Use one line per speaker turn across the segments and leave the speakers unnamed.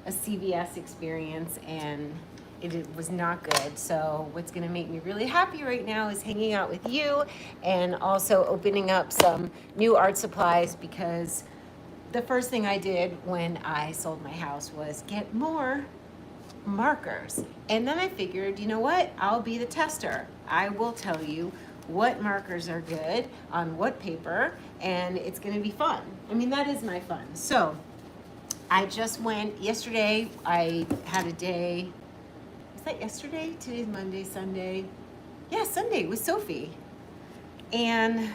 a CVS experience, and it was not good. So what's going to make me really happy right now is hanging out with you and also opening up some new art supplies, because the first thing I did when I sold my house was get more markers. And then I figured, you know what? I'll be the tester. I will tell you what markers are good on what paper, and it's going to be fun. I mean, that is my fun. So I just went yesterday. I had a day. Was that yesterday? Today's Monday, Sunday. Yeah, Sunday with Sophie. And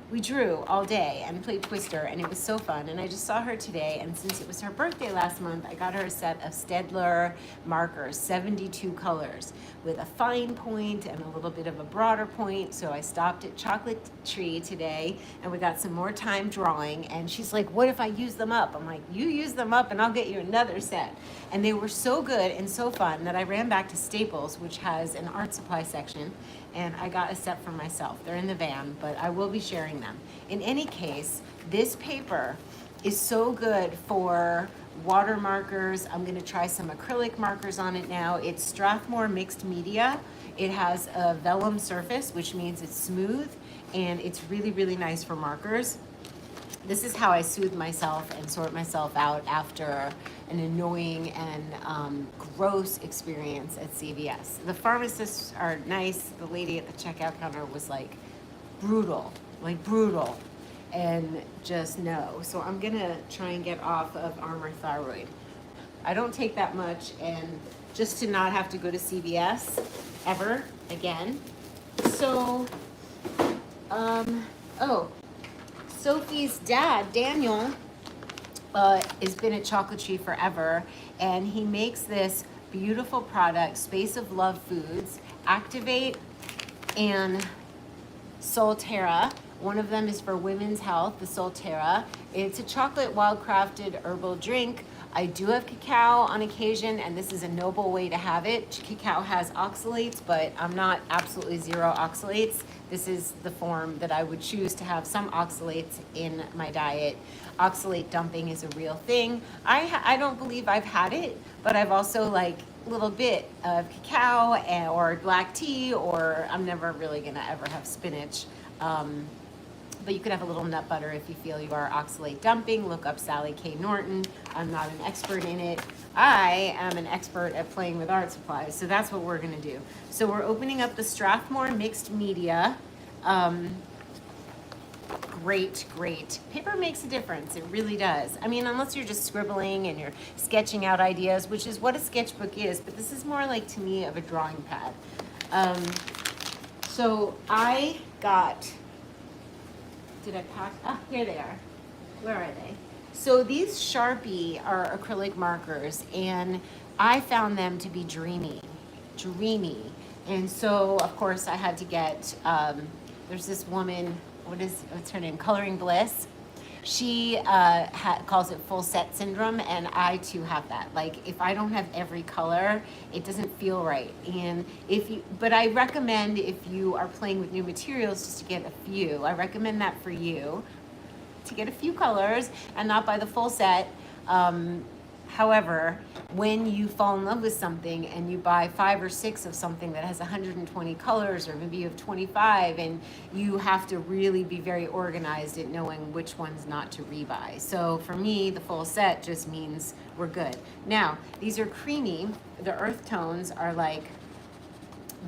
we drew all day and played Twister, and it was so fun. And I just saw her today, and since it was her birthday last month, I got her a set of Stedler markers, 72 colors, with a fine point and a little bit of a broader point. So I stopped at Chocolate Tree today, and we got some more time drawing. And she's like, what if I use them up? I'm like, you use them up and I'll get you another set. And they were so good and so fun that I ran back to Staples, which has an art supply section, and I got a set for myself. They're in the van, but I will be sharing them. In any case, this paper is so good for water markers. I'm gonna try some acrylic markers on it now. It's Strathmore mixed media. It has a vellum surface, which means it's smooth, and it's really, really nice for markers. This is how I soothe myself and sort myself out after an annoying and gross experience at CVS. The pharmacists are nice. The lady at the checkout counter was like brutal, and just no. So I'm gonna try and get off of Armour Thyroid. I don't take that much, and just to not have to go to CVS ever again. So, oh, Sophie's dad, Daniel, has been at Chocolate Tree forever, and he makes this beautiful product, Space of Love Foods, Activate and Solterra. One of them is for women's health, the Solterra. It's a chocolate wild-crafted herbal drink. I do have cacao on occasion, and this is a noble way to have it. Cacao has oxalates, but I'm not absolutely zero oxalates. This is the form that I would choose to have some oxalates in my diet. Oxalate dumping is a real thing. I don't believe I've had it, but I've also like a little bit of cacao or black tea, or I'm never really gonna ever have spinach. But you could have a little nut butter if you feel you are oxalate dumping. Look up Sally K. Norton. I'm not an expert in it. I am an expert at playing with art supplies, so that's what we're gonna do. So we're opening up the Strathmore mixed media. Great. Paper makes a difference, it really does. I mean, unless you're just scribbling and you're sketching out ideas, which is what a sketchbook is, but this is more like, to me, of a drawing pad. So I got, did I pack? Ah, here they are. Where are they? So these Sharpie are acrylic markers, and I found them to be dreamy. And so, of course, I had to get, there's this woman, what's her name? Coloring Bliss. She calls it full set syndrome, and I too have that. Like, if I don't have every color, it doesn't feel right. And but I recommend, if you are playing with new materials, just to get a few. I recommend that for you, to get a few colors and not buy the full set. However, when you fall in love with something and you buy 5 or 6 of something that has 120 colors, or maybe you have 25, and you have to really be very organized at knowing which ones not to rebuy. So for me, the full set just means we're good. Now, these are creamy. The earth tones are like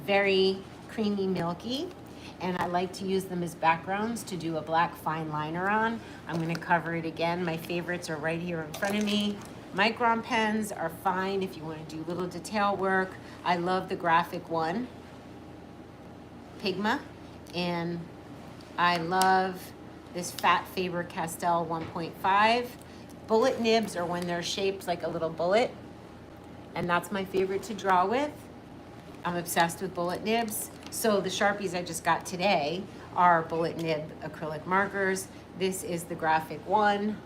very creamy, milky, and I like to use them as backgrounds to do a black fine liner on. I'm going to cover it again. My favorites are right here in front of me. Micron pens are fine if you want to do little detail work. I love the graphic one, Pigma, and I love this Fat Faber-Castell 1.5. Bullet nibs are when they're shaped like a little bullet, and that's my favorite to draw with. I'm obsessed with bullet nibs. So the Sharpies I just got today are bullet nib acrylic markers. This is the graphic one.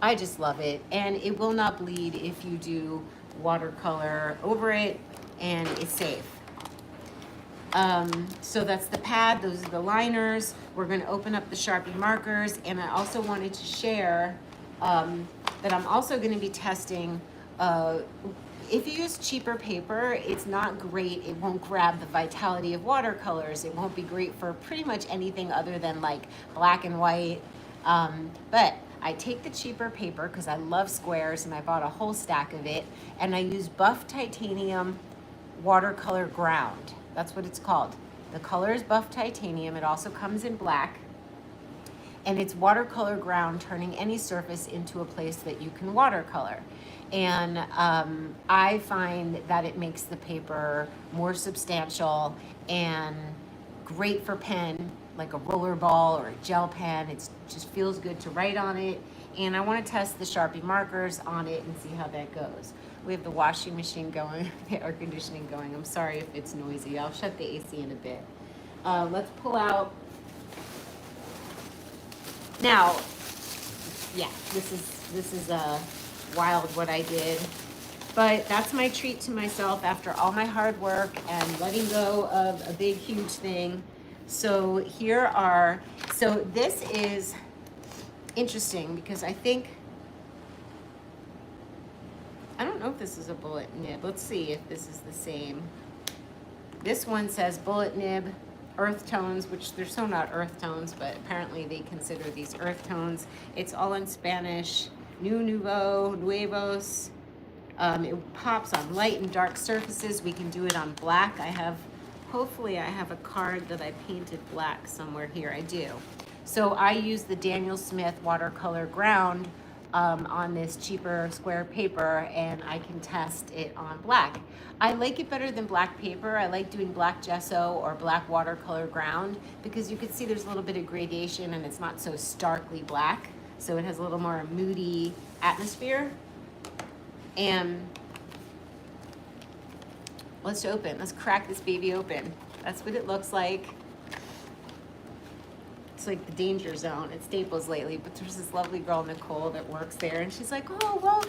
I just love it, and it will not bleed if you do watercolor over it, and it's safe. So that's the pad, those are the liners. We're gonna open up the Sharpie markers, and I also wanted to share that I'm also gonna be testing uh, if you use cheaper paper, it's not great. It won't grab the vitality of watercolors. It won't be great for pretty much anything other than like black and white. But I take the cheaper paper because I love squares, and I bought a whole stack of it, and I use buff titanium watercolor ground. That's what it's called. The color is buff titanium. It also comes in black, and it's watercolor ground, turning any surface into a place that you can watercolor. And I find that it makes the paper more substantial and great for pen, like a roller ball or a gel pen. It just feels good to write on it. And I want to test the Sharpie markers on it and see how that goes. We have the washing machine going, the air conditioning going. I'm sorry if it's noisy. I'll shut the AC in a bit. Let's pull out. Now, yeah, this is wild what I did, but that's my treat to myself after all my hard work and letting go of a big, huge thing. So so this is interesting because I don't know if this is a bullet nib. Let's see if this is the same. This one says bullet nib, earth tones, which they're so not earth tones, but apparently they consider these earth tones. It's all in Spanish. Nuevos. It pops on light and dark surfaces. We can do it on black. Hopefully I have a card that I painted black somewhere here. I do. So I use the Daniel Smith watercolor ground on this cheaper square paper, and I can test it on black. I like it better than black paper. I like doing black gesso or black watercolor ground because you can see there's a little bit of gradation and it's not so starkly black. So it has a little more moody atmosphere. And let's crack this baby open. That's what it looks like. It's like the danger zone at Staples lately, but there's this lovely girl, Nicole, that works there, and she's like, oh, well,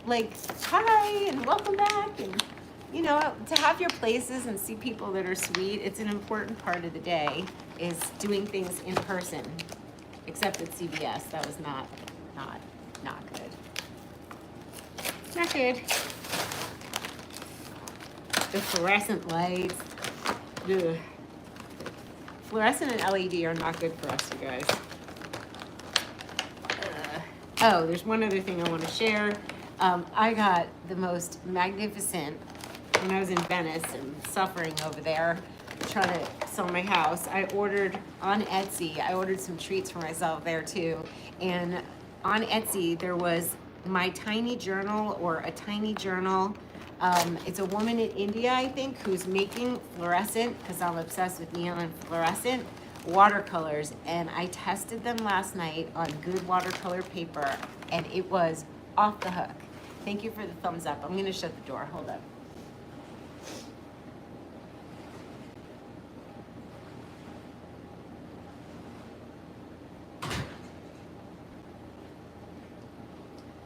like, hi, and welcome back, and, you know, to have your places and see people that are sweet, it's an important part of the day, is doing things in person, except at CVS. That was not good. Not good. The fluorescent lights. Ugh. Fluorescent and LED are not good for us, you guys. Oh, there's one other thing I want to share. I got the most magnificent, when I was in Venice and suffering over there, trying to sell my house, I ordered on Etsy, I ordered some treats for myself there too. And on Etsy, there was my tiny journal, or a tiny journal. It's a woman in India, I think, who's making fluorescent, because I'm obsessed with neon and fluorescent, watercolors. And I tested them last night on good watercolor paper, and it was off the hook. Thank you for the thumbs up. I'm going to shut the door. Hold up.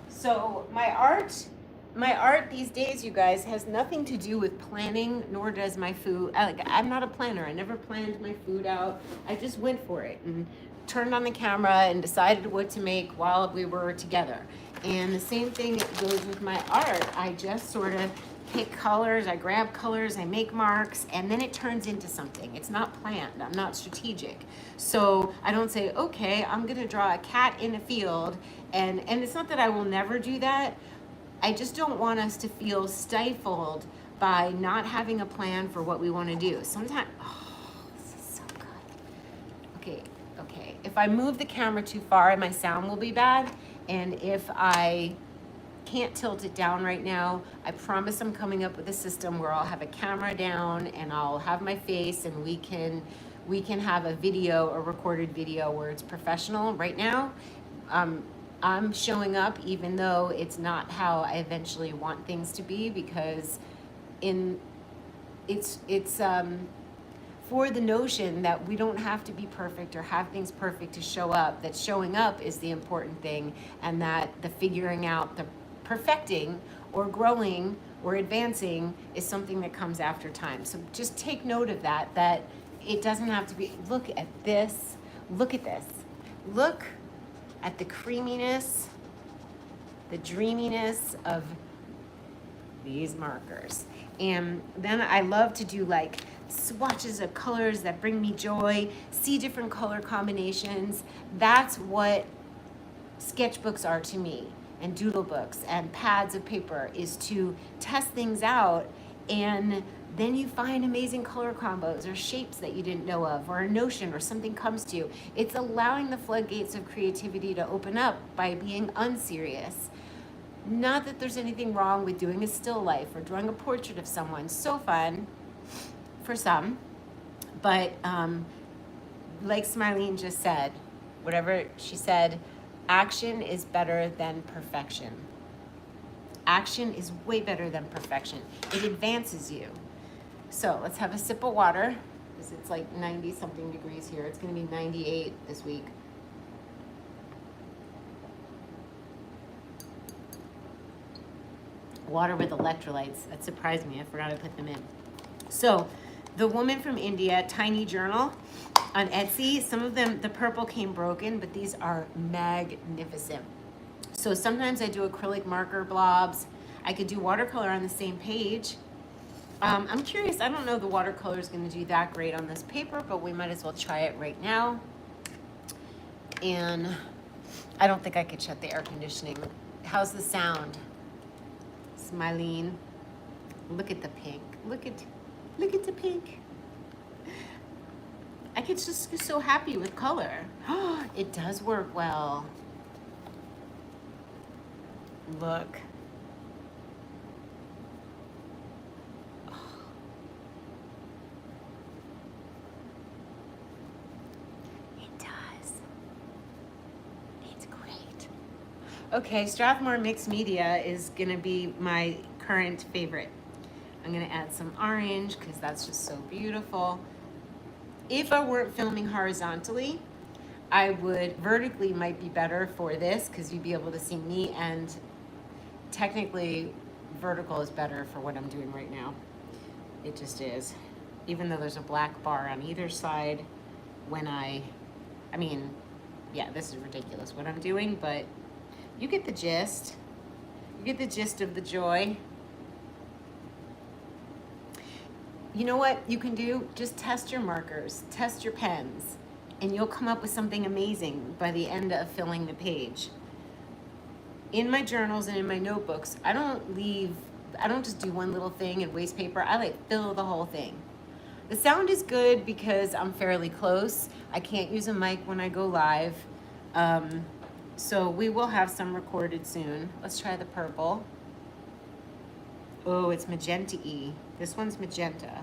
So my art these days, you guys, has nothing to do with planning, nor does my food. I'm not a planner. I never planned my food out. I just went for it and turned on the camera and decided what to make while we were together. And the same thing goes with my art. I just sort of pick colors, I grab colors, I make marks, and then it turns into something. It's not planned. I'm not strategic. So I don't say, okay, I'm gonna draw a cat in a field, and it's not that I will never do that. I just don't want us to feel stifled by not having a plan for what we want to do. Sometimes, oh, this is so good. Okay. If I move the camera too far, my sound will be bad. And if I can't tilt it down right now, I promise I'm coming up with a system where I'll have a camera down and I'll have my face, and we can have a video, a recorded video where it's professional. Right now, I'm showing up even though it's not how I eventually want things to be, because it's for the notion that we don't have to be perfect or have things perfect to show up, that showing up is the important thing, and that the figuring out, the perfecting or growing or advancing is something that comes after time. So just take note of that it doesn't have to be, look at this, look at this. Look at the creaminess, the dreaminess of these markers. And then I love to do like swatches of colors that bring me joy, see different color combinations. That's what sketchbooks are to me, and doodle books and pads of paper, is to test things out, and then you find amazing color combos or shapes that you didn't know of, or a notion, or something comes to you. It's allowing the floodgates of creativity to open up by being unserious. Not that there's anything wrong with doing a still life or drawing a portrait of someone. So fun for some. But like Smilene just said, whatever she said, action is better than perfection. Action is way better than perfection. It advances you. So let's have a sip of water, because it's like 90 something degrees here. It's going to be 98 this week. Water with electrolytes. That surprised me. I forgot to put them in. So the woman from India, Tiny Journal on Etsy, some of them, the purple came broken, but these are magnificent. So sometimes I do acrylic marker blobs. I could do watercolor on the same page. I'm curious, I don't know the watercolor is going to do that great on this paper, but we might as well try it right now. And I don't think I could shut the air conditioning. How's the sound? Smilene. Look at the pink. Look at the pink. I get just so happy with color. It does work well. Look. It does. It's great. Okay, Strathmore Mixed Media is gonna be my current favorite. I'm gonna add some orange because that's just so beautiful. If I weren't filming horizontally, I would, vertically might be better for this because you'd be able to see me, and technically vertical is better for what I'm doing right now. It just is. Even though there's a black bar on either side when I mean, yeah, this is ridiculous what I'm doing, but you get the gist. You get the gist of the joy. You know what you can do? Just test your markers, test your pens, and you'll come up with something amazing by the end of filling the page. In my journals and in my notebooks, I don't just do one little thing and waste paper. I like fill the whole thing. The sound is good because I'm fairly close. I can't use a mic when I go live. So we will have some recorded soon. Let's try the purple. Oh, it's magenta-y. This one's magenta,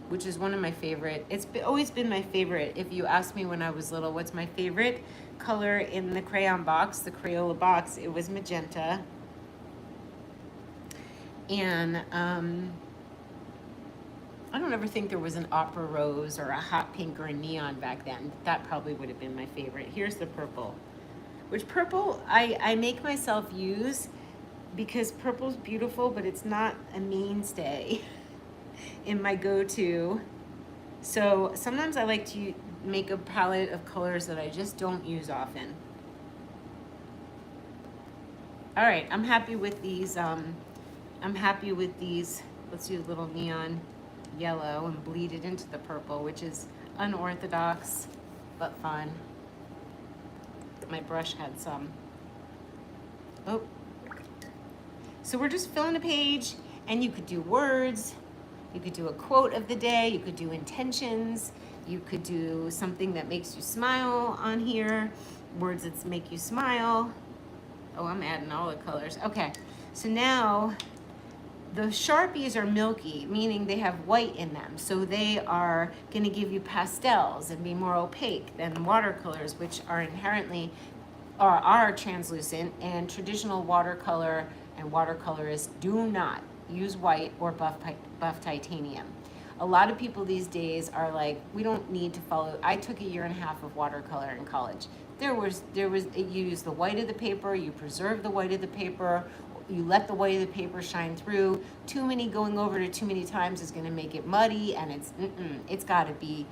which is one of my favorite. It's always been my favorite. If you asked me when I was little, what's my favorite color in the crayon box, the Crayola box, it was magenta. And I don't ever think there was an opera rose or a hot pink or a neon back then. That probably would have been my favorite. Here's the purple, which purple I make myself use because purple's beautiful, but it's not a mainstay in my go-to. So sometimes I like to make a palette of colors that I just don't use often. All right, I'm happy with these. Let's do a little neon yellow and bleed it into the purple, which is unorthodox, but fun. My brush had some. Oh. So we're just filling a page, and you could do words, you could do a quote of the day, you could do intentions, you could do something that makes you smile on here, words that make you smile. Oh, I'm adding all the colors. Okay, so now the Sharpies are milky, meaning they have white in them. So they are gonna give you pastels and be more opaque than watercolors, which are inherently, are translucent, and traditional watercolor and watercolorists do not use white or buff titanium. A lot of people these days are like, we don't need to follow. I took a year and a half of watercolor in college. You use the white of the paper, you preserve the white of the paper, you let the white of the paper shine through. Too many going over it too many times is gonna make it muddy, and it's gotta be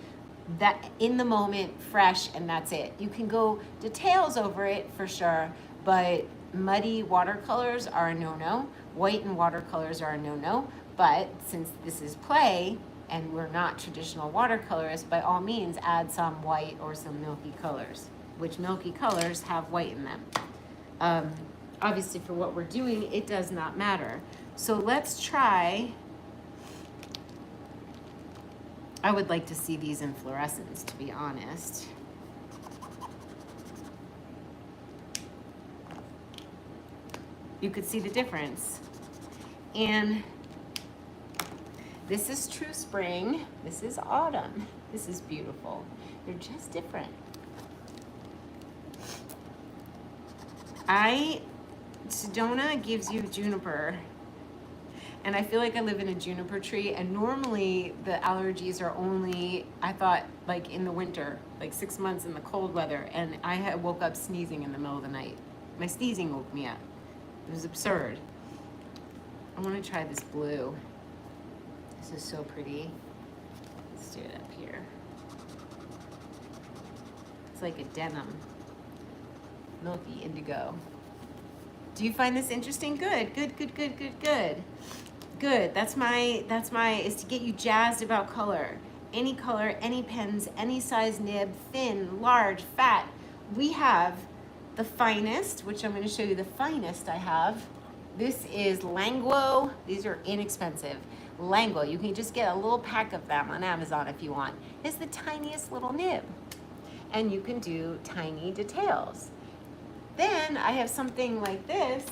that in the moment, fresh, and that's it. You can go details over it for sure, but Muddy watercolors are a no-no. White and watercolors are a no-no. But since this is play and we're not traditional watercolorists, by all means add some white or some milky colors, which milky colors have white in them. Obviously for what we're doing, it does not matter. So let's try, I would like to see these in fluorescence, to be honest. You could see the difference. And this is true spring, this is autumn, this is beautiful. They're just different. Sedona gives you juniper, and I feel like I live in a juniper tree, and normally the allergies are only, I thought, like in the winter, like 6 months in the cold weather, and I had woke up sneezing in the middle of the night. My sneezing woke me up. It was absurd. I want to try this blue. This is so pretty. Let's do it up here. It's like a denim. Milky indigo. Do you find this interesting? Good, good, good, good, good, good. Good, that's my, is to get you jazzed about color. Any color, any pens, any size nib, thin, large, fat. We have the finest, which I'm gonna show you the finest I have. This is Languo. These are inexpensive. Languo, you can just get a little pack of them on Amazon if you want. It's the tiniest little nib. And you can do tiny details. Then I have something like this,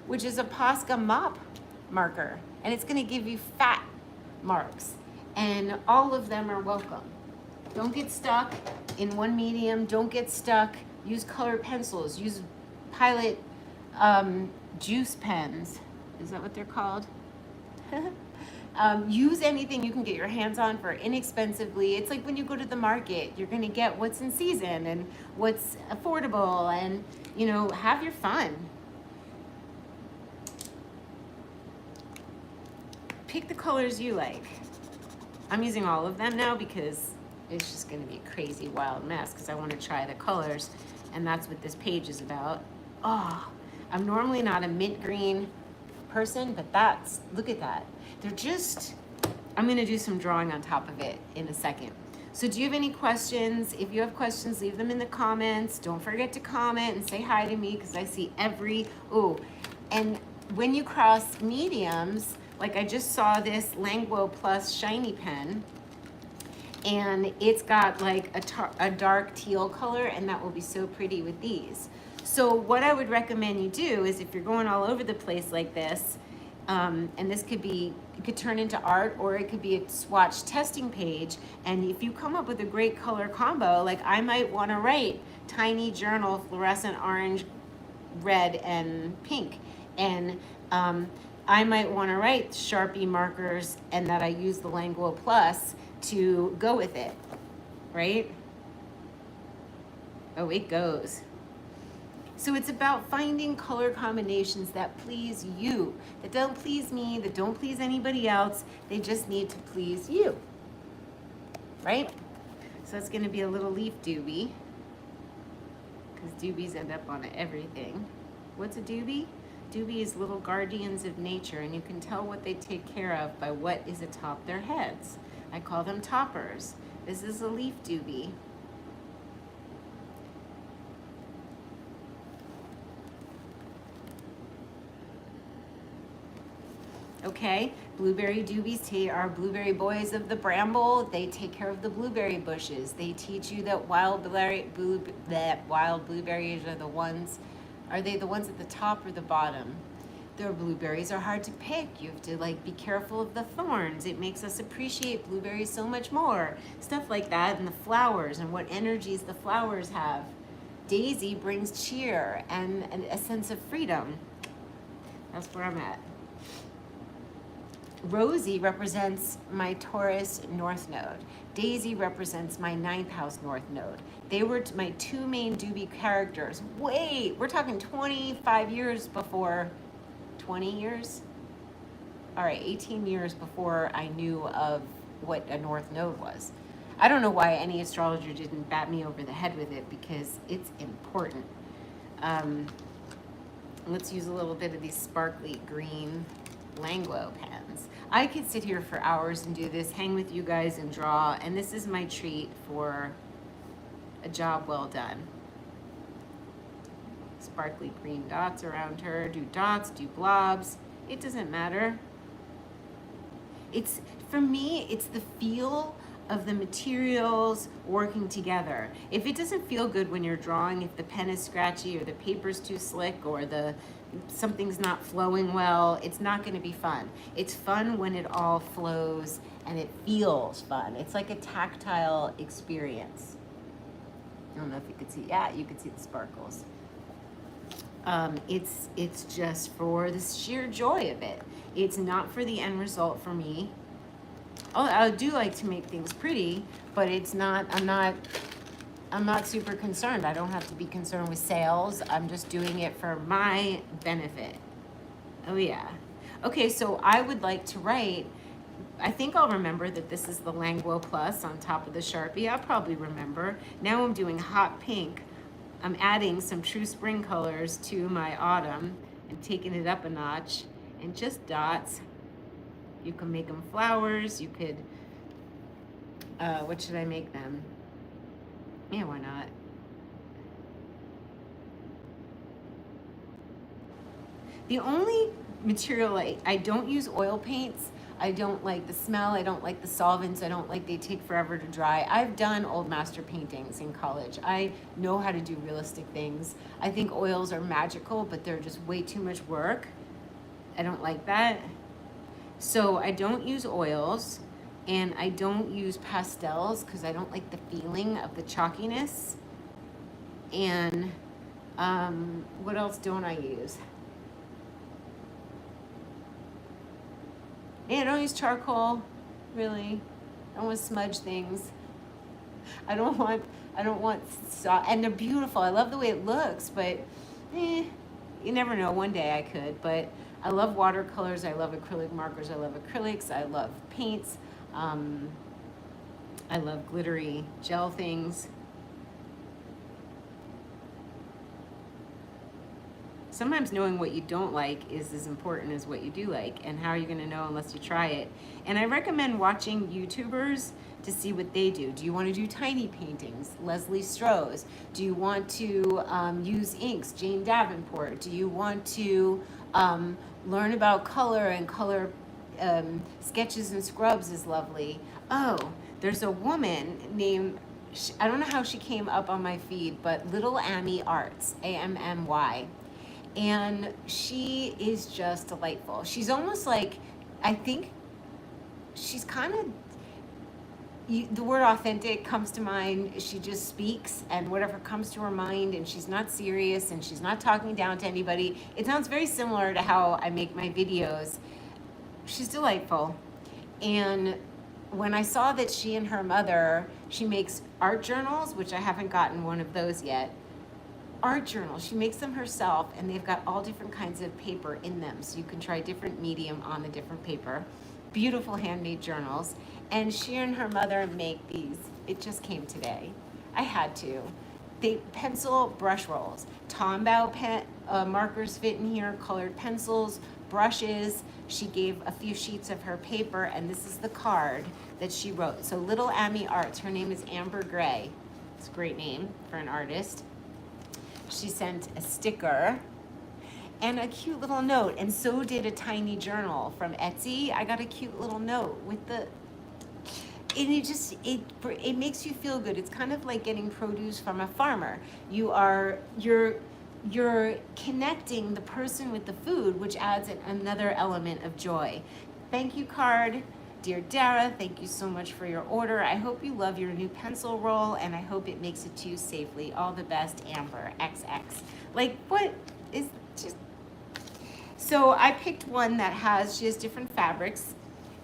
which is a Posca mop marker, and it's gonna give you fat marks, and all of them are welcome. Don't get stuck in one medium, don't get stuck. Use colored pencils, use Pilot juice pens. Is that what they're called? Use anything you can get your hands on for inexpensively. It's like when you go to the market, you're gonna get what's in season and what's affordable, and you know, have your fun. Pick the colors you like. I'm using all of them now because it's just gonna be a crazy wild mess because I want to try the colors, and that's what this page is about. Oh, I'm normally not a mint green person, but that's, look at that. They're just, I'm gonna do some drawing on top of it in a second. So do you have any questions? If you have questions, leave them in the comments. Don't forget to comment and say hi to me because I see every, oh, and when you cross mediums, like I just saw this Languo Plus shiny pen, and it's got like a dark teal color, and that will be so pretty with these. So what I would recommend you do is if you're going all over the place like this, and this could be, it could turn into art, or it could be a swatch testing page. And if you come up with a great color combo, like I might want to write tiny journal, fluorescent orange, red, and pink. And I might want to write Sharpie markers, and that I use the Languo Plus to go with it, right? Oh, it goes. So it's about finding color combinations that please you, that don't please me, that don't please anybody else. They just need to please you, right? So that's gonna be a little leaf doobie, because doobies end up on everything. What's a doobie? Doobie is little guardians of nature, and you can tell what they take care of by what is atop their heads. I call them toppers. This is a leaf doobie. Okay, blueberry doobies are blueberry boys of the bramble. They take care of the blueberry bushes. They teach you that wild blueberries are the ones, are they the ones at the top or the bottom? Their blueberries are hard to pick. You have to like be careful of the thorns. It makes us appreciate blueberries so much more. Stuff like that, and the flowers and what energies the flowers have. Daisy brings cheer and a sense of freedom. That's where I'm at. Rosie represents my Taurus North Node. Daisy represents my 9th house North Node. They were my two main doobie characters. We're talking 25 years before, 20 years? All right, 18 years before I knew of what a North Node was. I don't know why any astrologer didn't bat me over the head with it, because it's important. Um, let's use a little bit of these sparkly green Langlo pens. I could sit here for hours and do this, hang with you guys and draw, and this is my treat for a job well done. Sparkly green dots around her. Do dots, do blobs. It doesn't matter. It's, for me, it's the feel of the materials working together. If it doesn't feel good when you're drawing, if the pen is scratchy or the paper's too slick or something's not flowing well, it's not going to be fun. It's fun when it all flows and it feels fun. It's like a tactile experience. I don't know if you could see, yeah, you could see the sparkles. It's just for the sheer joy of it. It's not for the end result for me. Oh, I do like to make things pretty, but it's not, I'm not super concerned. I don't have to be concerned with sales. I'm just doing it for my benefit. Oh yeah. Okay, so I would like to write, I think I'll remember that this is the Langlo Plus on top of the Sharpie. I'll probably remember. Now I'm doing hot pink. I'm adding some true spring colors to my autumn and taking it up a notch, and just dots. You can make them flowers. You could, what should I make them? Yeah, why not? The only material I don't use oil paints. I don't like the smell. I don't like the solvents. I don't like they take forever to dry. I've done old master paintings in college. I know how to do realistic things. I think oils are magical, but they're just way too much work. I don't like that. So I don't use oils, and I don't use pastels because I don't like the feeling of the chalkiness. And what else don't I use? Yeah, I don't use charcoal, really. I don't want to smudge things. I don't want, and they're beautiful. I love the way it looks, but you never know. One day I could, but I love watercolors. I love acrylic markers. I love acrylics. I love paints. I love glittery gel things. Sometimes knowing what you don't like is as important as what you do like, and how are you going to know unless you try it? And I recommend watching YouTubers to see what they do. Do you want to do tiny paintings? Leslie Strauss. Do you want to use inks? Jane Davenport. Do you want to learn about color and color sketches and scrubs is lovely. Oh, there's a woman named, I don't know how she came up on my feed, but Little Amy Arts, AMMY. And she is just delightful. She's almost like, I think she's kind of, the word authentic comes to mind. She just speaks and whatever comes to her mind, and she's not serious and she's not talking down to anybody. It sounds very similar to how I make my videos. She's delightful. And when I saw that she and her mother, she makes art journals, which I haven't gotten one of those yet. Art journals. She makes them herself, and they've got all different kinds of paper in them, so you can try different medium on the different paper. Beautiful handmade journals. And she and her mother make these. It just came today. I had to. They pencil brush rolls. Tombow pen markers fit in here, colored pencils, brushes. She gave a few sheets of her paper, and this is the card that she wrote. So Little Amy Arts. Her name is Amber Gray. It's a great name for an artist. She sent a sticker and a cute little note, and so did a tiny journal from Etsy. I got a cute little note with the, and it makes you feel good. It's kind of like getting produce from a farmer. You're connecting the person with the food, which adds another element of joy. Thank you card. Dear Dara, thank you so much for your order. I hope you love your new pencil roll, and I hope it makes it to you safely. All the best, Amber, XX. Like, what is just... So I picked one that she has different fabrics.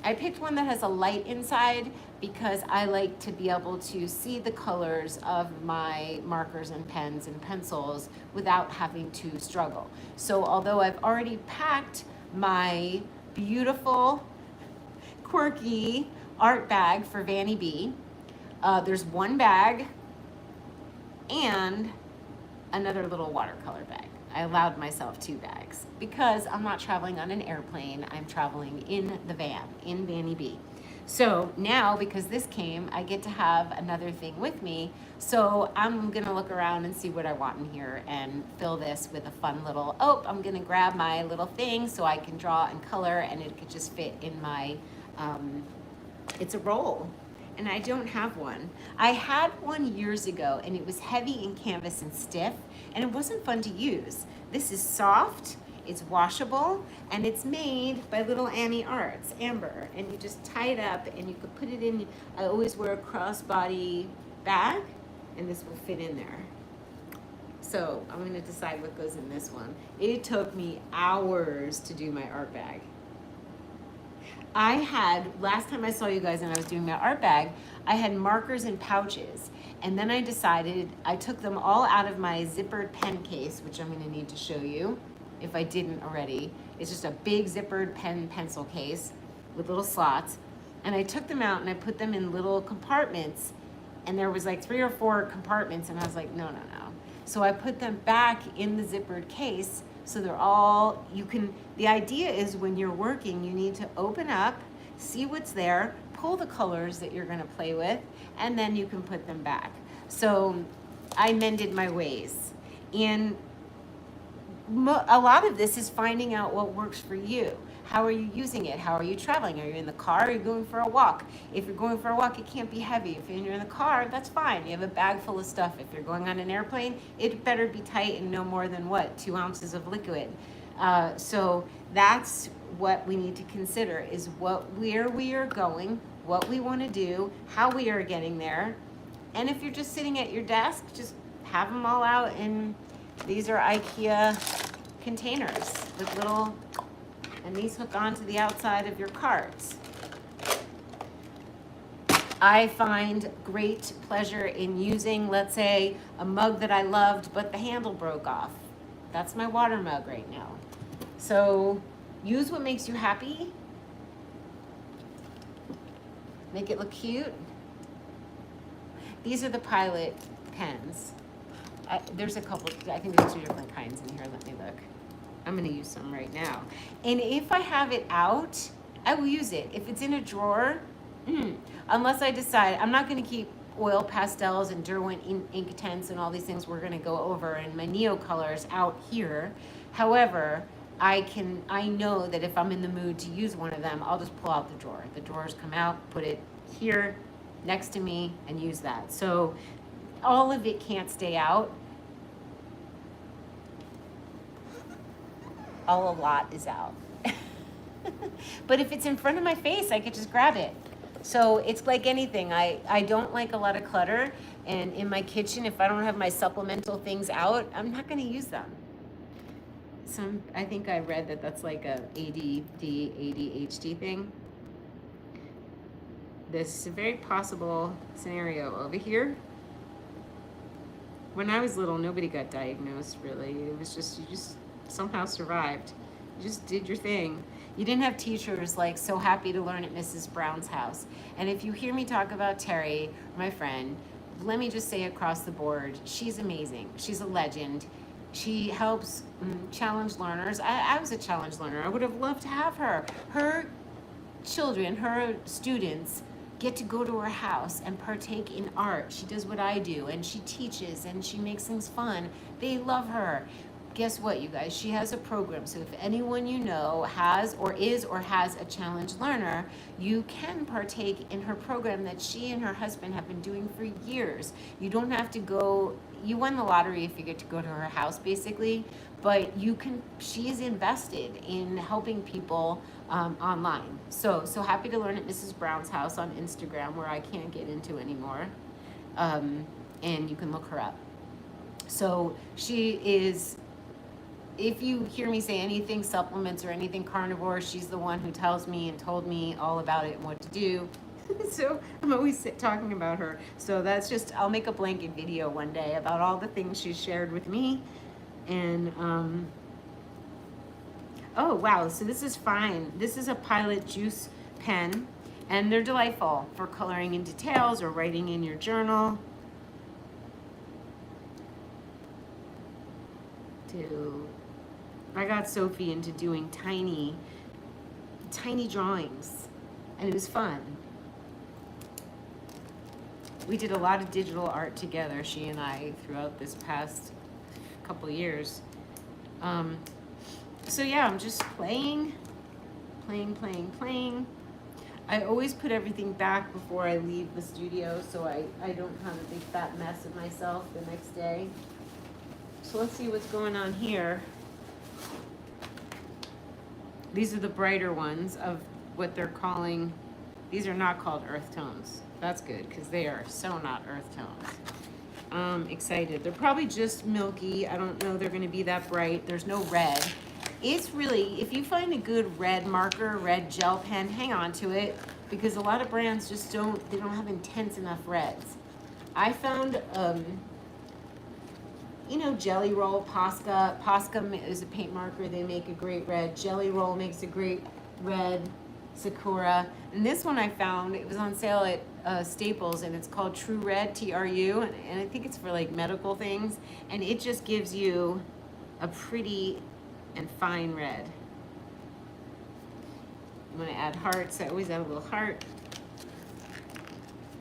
I picked one that has a light inside because I like to be able to see the colors of my markers and pens and pencils without having to struggle. So although I've already packed my beautiful quirky art bag for Vanny B. There's one bag, and another little watercolor bag. I allowed myself 2 bags because I'm not traveling on an airplane. I'm traveling in the van, in Vanny B. So now, because this came, I get to have another thing with me. So I'm gonna look around and see what I want in here and fill this with a fun little, oh, I'm gonna grab my little thing so I can draw and color, and it could just fit in my, it's a roll. And I don't have one. I had one years ago, and it was heavy in canvas and stiff, and it wasn't fun to use. This is soft, it's washable, and it's made by Little Annie Arts, Amber. And you just tie it up, and you could put it in. I always wear a crossbody bag, and this will fit in there. So I'm gonna decide what goes in this one. It took me hours to do my art bag. I had, last time I saw you guys and I was doing my art bag, I had markers in pouches. And then I decided, I took them all out of my zippered pen case, which I'm gonna need to show you if I didn't already. It's just a big zippered pen pencil case with little slots. And I took them out and I put them in little compartments. And there was like 3 or 4 compartments, and I was like, no, no, no. So I put them back in the zippered case. So they're all, you can, the idea is when you're working, you need to open up, see what's there, pull the colors that you're gonna play with, and then you can put them back. So I mended my ways. And a lot of this is finding out what works for you. How are you using it? How are you traveling? Are you in the car? Are you going for a walk? If you're going for a walk, it can't be heavy. If you're in the car, that's fine. You have a bag full of stuff. If you're going on an airplane, it better be tight and no more than what? 2 ounces of liquid. So that's what we need to consider, is where we are going, what we want to do, how we are getting there. And if you're just sitting at your desk, just have them all out. And these are IKEA containers with little, and these hook onto the outside of your carts. I find great pleasure in using, let's say, a mug that I loved, but the handle broke off. That's my water mug right now. So use what makes you happy. Make it look cute. These are the Pilot pens. There's a couple, I think there's 2 different kinds in here. Let me look. I'm gonna use some right now. And if I have it out, I will use it. If it's in a drawer, unless I decide, I'm not gonna keep oil pastels and Derwent ink tints and all these things we're gonna go over and my Neo colors out here. However, I know that if I'm in the mood to use one of them, I'll just pull out the drawer. The drawers come out, put it here next to me and use that. So all of it can't stay out. A lot is out. But if it's in front of my face, I could just grab it. So it's like anything. I don't like a lot of clutter. And in my kitchen, if I don't have my supplemental things out, I'm not going to use them. I think I read that that's like a ADD, ADHD thing. This is a very possible scenario over here. When I was little, nobody got diagnosed, really. It was just, you just somehow survived. You just did your thing. You didn't have teachers like so happy to learn at Mrs. Brown's house. And if you hear me talk about Terry, my friend, let me just say across the board, she's amazing. She's a legend. She helps challenge learners. I was a challenge learner. I would have loved to have her. Her children, her students, get to go to her house and partake in art. She does what I do, and she teaches, and she makes things fun. They love her. Guess what, you guys? She has a program. So if anyone you know has or has a challenge learner, you can partake in her program that she and her husband have been doing for years. You don't have to go, you won the lottery if you get to go to her house, basically, but you can, she is invested in helping people online. So happy to learn at Mrs. Brown's house on Instagram, where I can't get into anymore. And you can look her up. So she is, if you hear me say anything supplements or anything carnivore, she's the one who tells me and told me all about it and what to do. So I'm always talking about her. So that's just, I'll make a blanket video one day about all the things she shared with me. And, oh wow, so this is fine. This is a Pilot juice pen, and they're delightful for coloring in details or writing in your journal. I got Sophie into doing tiny drawings, and it was fun. We did a lot of digital art together, she and I, throughout this past couple of years. So yeah, I'm just playing. I always put everything back before I leave the studio so I don't have a big fat mess of myself the next day. So let's see what's going on here. These are the brighter ones of what they're calling, these are not called earth tones. That's good, because they are so not earth tones. Excited. They're probably just milky. I don't know they're going to be that bright. There's no red. It's really, if you find a good red marker, red gel pen, hang on to it, because a lot of brands just don't have intense enough reds. I found, you know, Jelly Roll, Posca. Posca is a paint marker. They make a great red. Jelly Roll makes a great red. Sakura. And this one I found, it was on sale at Staples, and it's called True Red, TRU, and I think it's for like medical things, and it just gives you a pretty and fine red. I'm going to add hearts. I always add a little heart.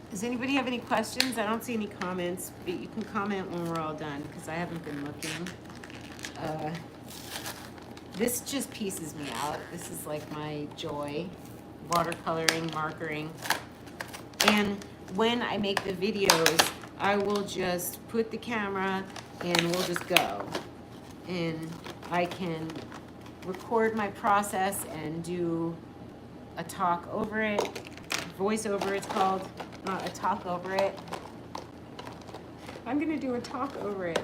Does anybody have any questions? I don't see any comments, but you can comment when we're all done, because I haven't been looking. This just pieces me out. This is like my joy. Watercoloring, markering. And when I make the videos, I will just put the camera and we'll just go. And I can record my process and do a talk over it. Voice over it's called, not a talk over it. I'm gonna do a talk over it.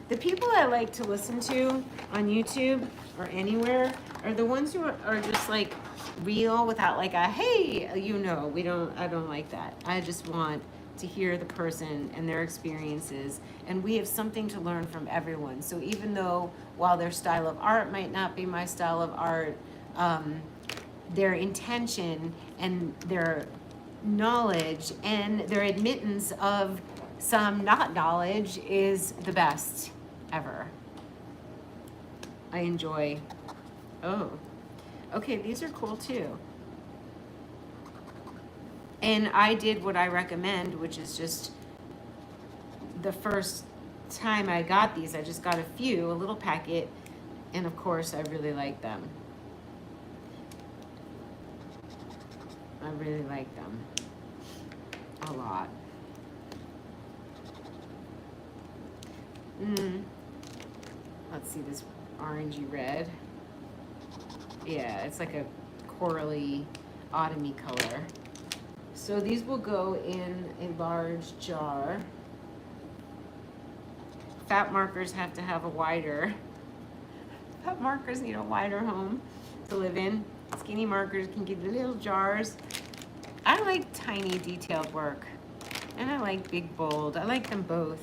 The people I like to listen to on YouTube or anywhere are the ones who are just like real without like a, hey, you know, I don't like that. I just want to hear the person and their experiences, and we have something to learn from everyone. So even though while their style of art might not be my style of art, their intention and their knowledge and their admittance of some not knowledge is the best ever. I enjoy. Oh, okay, these are cool too. And I did what I recommend, which is just the first time I got these, I just got a few, a little packet, and of course I really like them. I really like them a lot. Let's see this orangey red. Yeah, it's like a corally autumny color. So these will go in a large jar. Fat markers have to have a wider. Fat markers need a wider home to live in. Skinny markers can get little jars. I like tiny detailed work, and I like big bold. I like them both.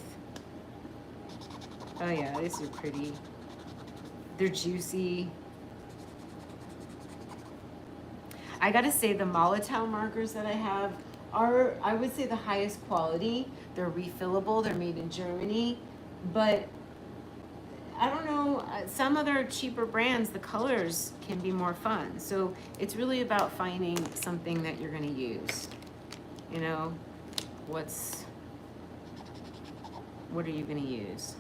Oh yeah, these are pretty. They're juicy. I gotta say the Molotow markers that I have are, I would say, the highest quality. They're refillable, they're made in Germany, but I don't know, some other cheaper brands, the colors can be more fun. So it's really about finding something that you're gonna use. You know, what are you gonna use?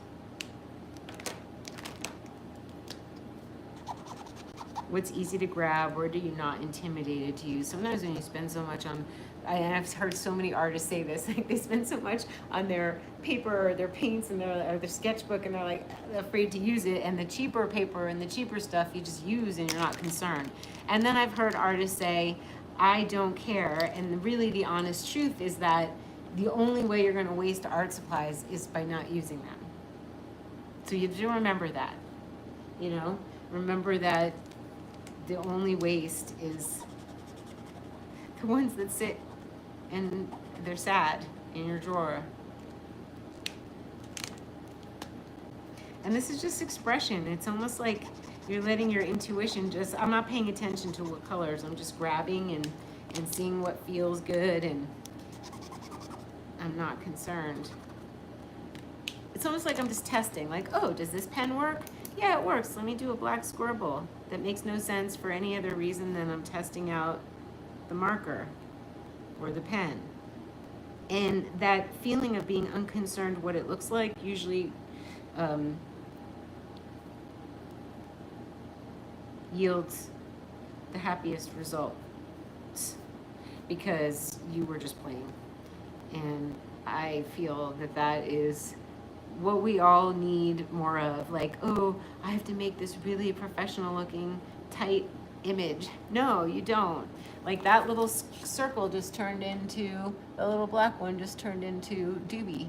What's easy to grab? Where do you not intimidated to use? Sometimes when you spend so much on, and I've heard so many artists say this, like they spend so much on their paper or their paints and their sketchbook, and they're like afraid to use it. And the cheaper paper and the cheaper stuff you just use and you're not concerned. And then I've heard artists say, I don't care. And really the honest truth is that the only way you're gonna waste art supplies is by not using them. So you have to remember that, you know? Remember that the only waste is the ones that sit and they're sad in your drawer. And this is just expression. It's almost like you're letting your intuition just, I'm not paying attention to what colors, I'm just grabbing and seeing what feels good, and I'm not concerned. it's almost like I'm just testing, like, oh, does this pen work? Yeah, it works. Let me do a black scribble. That makes no sense for any other reason than I'm testing out the marker or the pen. And that feeling of being unconcerned what it looks like usually yields the happiest results because you were just playing. And I feel that that is what we all need more of. Like, oh, I have to make this really professional looking tight image. No, you don't. Like that little circle just turned into, the little black one just turned into Doobie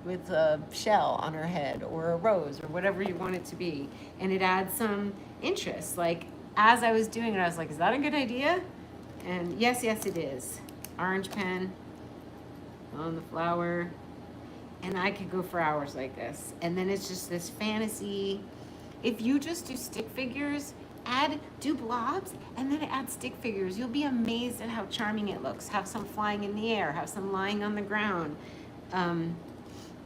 with a shell on her head or a rose or whatever you want it to be. And it adds some interest. Like as I was doing it, I was like, is that a good idea? And yes, yes, it is. Orange pen on the flower. And I could go for hours like this. And then it's just this fantasy. If you just do stick figures, do blobs, and then add stick figures. You'll be amazed at how charming it looks. Have some flying in the air, have some lying on the ground.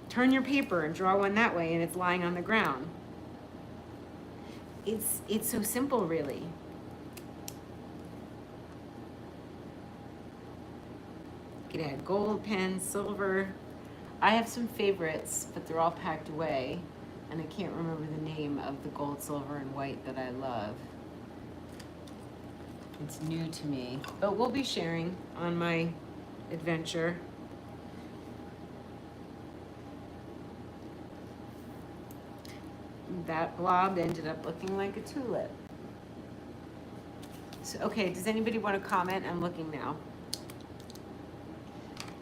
Turn your paper and draw one that way and it's lying on the ground. It's so simple, really. You could add gold pen, silver. I have some favorites, but they're all packed away, and I can't remember the name of the gold, silver, and white that I love. It's new to me, but we'll be sharing on my adventure. That blob ended up looking like a tulip. So, okay, does anybody want to comment? I'm looking now.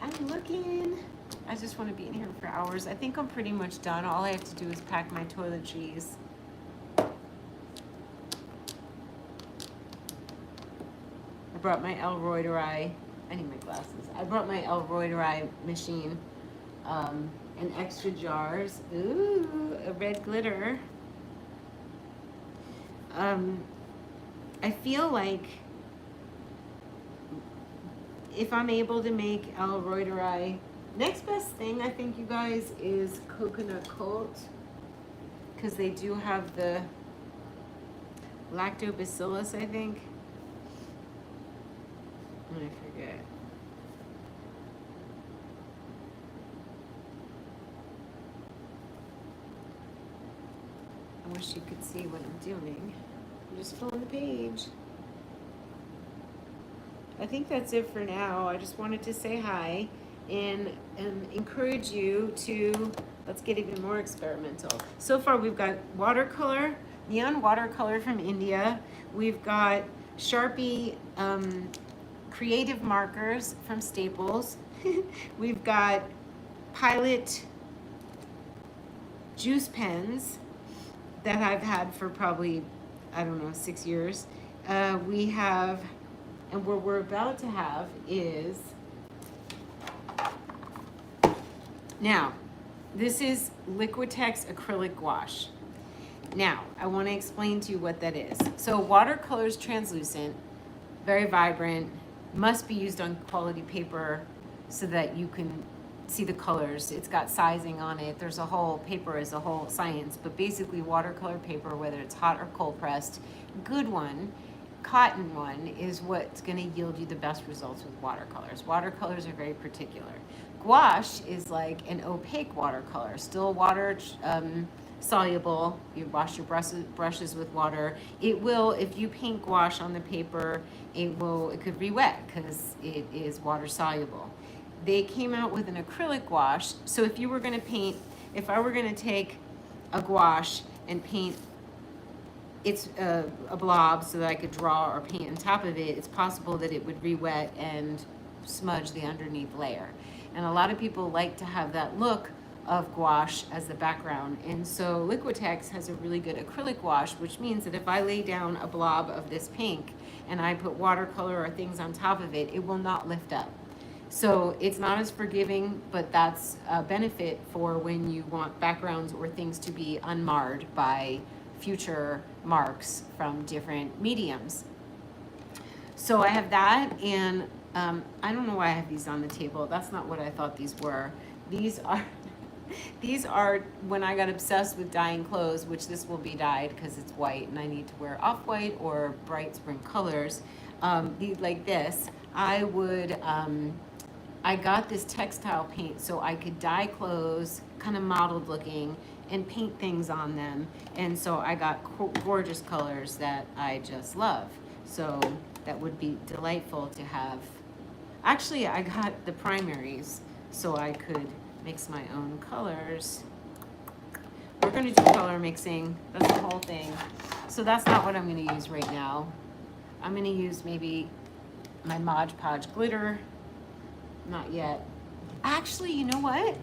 I'm looking. I just want to be in here for hours. I think I'm pretty much done. All I have to do is pack my toiletries. I brought my Elroy-Deray. I need my glasses. I brought my Elroy-Deray machine and extra jars. Ooh, a red glitter. I feel like if I'm able to make Elroy-Deray, next best thing I think, you guys, is coconut coat, because they do have the lactobacillus, I think. I forget. I wish you could see what I'm doing. I'm just filling the page. I think that's it for now. I just wanted to say hi and encourage you to, let's get even more experimental. So far we've got watercolor, neon watercolor from India. We've got Sharpie creative markers from Staples. We've got Pilot juice pens that I've had for probably, I don't know, 6 years. We have, and what we're about to have is, now, this is Liquitex acrylic gouache. Now, I want to explain to you what that is. So watercolor is translucent, very vibrant, must be used on quality paper so that you can see the colors. It's got sizing on it. There's a whole, paper is a whole science, but basically watercolor paper, whether it's hot or cold pressed, good one, cotton one, is what's going to yield you the best results with watercolors. Watercolors are very particular. Gouache is like an opaque watercolor, still water soluble. You wash your brushes with water. It will, if you paint gouache on the paper, it could re-wet because it is water soluble. They came out with an acrylic gouache. So if you were going to paint, if I were going to take a gouache and paint it's a blob so that I could draw or paint on top of it, it's possible that it would re-wet and smudge the underneath layer. And a lot of people like to have that look of gouache as the background. And so Liquitex has a really good acrylic gouache, which means that if I lay down a blob of this pink and I put watercolor or things on top of it, it will not lift up. So it's not as forgiving, but that's a benefit for when you want backgrounds or things to be unmarred by future marks from different mediums. So I have that, and I don't know why I have these on the table. That's not what I thought these were. These are These are when I got obsessed with dyeing clothes, which this will be dyed because it's white and I need to wear off-white or bright spring colors. Like this, I got this textile paint so I could dye clothes, kind of mottled looking, and paint things on them. And so I got gorgeous colors that I just love. So that would be delightful to have. Actually, I got the primaries so I could mix my own colors. We're gonna do color mixing, that's the whole thing. So that's not what I'm gonna use right now. I'm gonna use maybe my Mod Podge glitter. Not yet. Actually, you know what?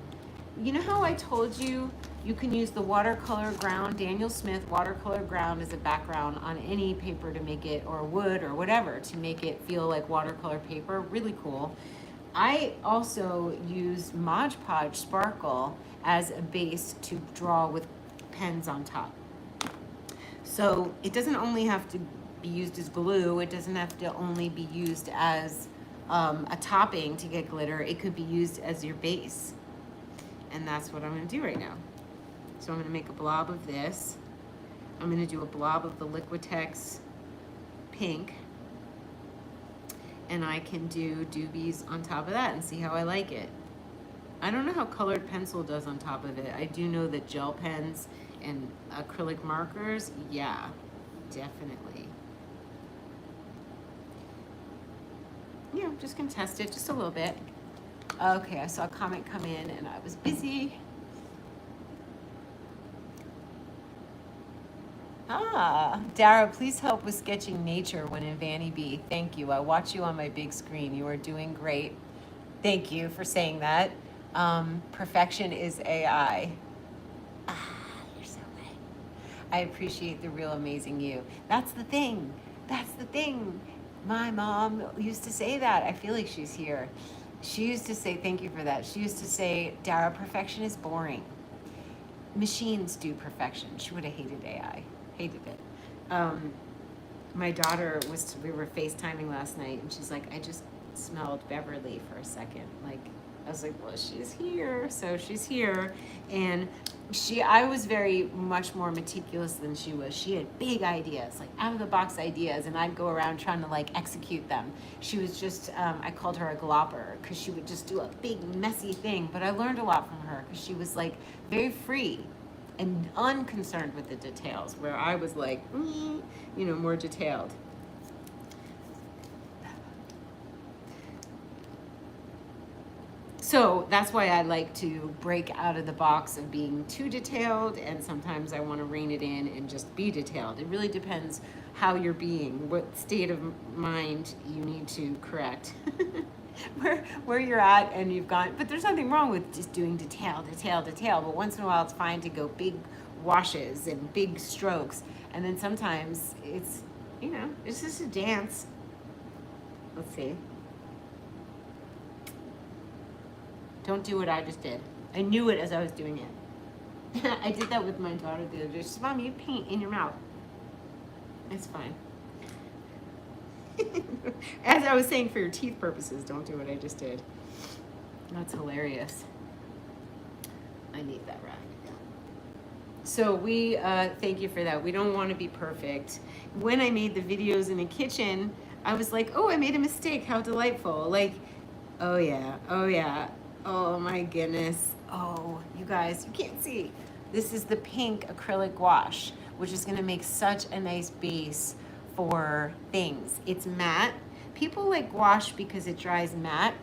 You know how I told you you can use the watercolor ground, Daniel Smith watercolor ground as a background on any paper to make it, or wood or whatever, to make it feel like watercolor paper, really cool. I also use Mod Podge Sparkle as a base to draw with pens on top. So it doesn't only have to be used as glue, it doesn't have to only be used as a topping to get glitter, it could be used as your base. And that's what I'm gonna do right now. So I'm gonna make a blob of this. I'm gonna do a blob of the Liquitex pink. And I can do doobies on top of that and see how I like it. I don't know how colored pencil does on top of it. I do know that gel pens and acrylic markers, yeah, definitely. Yeah, I'm just gonna test it just a little bit. Okay, I saw a comment come in and I was busy. Dara, please help with sketching nature when in Vanny B. Thank you. I watch you on my big screen. You are doing great. Thank you for saying that. Perfection is AI. You're so right. I appreciate the real amazing you. That's the thing. That's the thing. My mom used to say that. I feel like she's here. She used to say, thank you for that. She used to say, Dara, perfection is boring. Machines do perfection. She would have hated AI. Hated it. My daughter we were FaceTiming last night and she's like, I just smelled Beverly for a second. Like, I was like, well, she's here. So she's here. And I was very much more meticulous than she was. She had big ideas, like out of the box ideas, and I'd go around trying to like execute them. She was just, I called her a glopper because she would just do a big messy thing. But I learned a lot from her because she was like very free and unconcerned with the details, where I was like, more detailed. So that's why I like to break out of the box of being too detailed, and sometimes I want to rein it in and just be detailed. It really depends how you're being, what state of mind you need to correct. where you're at and you've gone, but there's nothing wrong with just doing detail, but once in a while it's fine to go big washes and big strokes, and then sometimes it's just a dance. Let's see. Don't do what I just did. I knew it as I was doing it. I did that with my daughter the other day. She said, Mom, you paint in your mouth. It's fine. As I was saying, for your teeth purposes, don't do what I just did. That's hilarious. I need that rack. So we, thank you for that. We don't want to be perfect. When I made the videos in the kitchen, I was like, oh, I made a mistake. How delightful. Like, oh yeah, oh my goodness. Oh, you guys, you can't see. This is the pink acrylic wash, which is gonna make such a nice base for things. It's matte. People like gouache because it dries matte.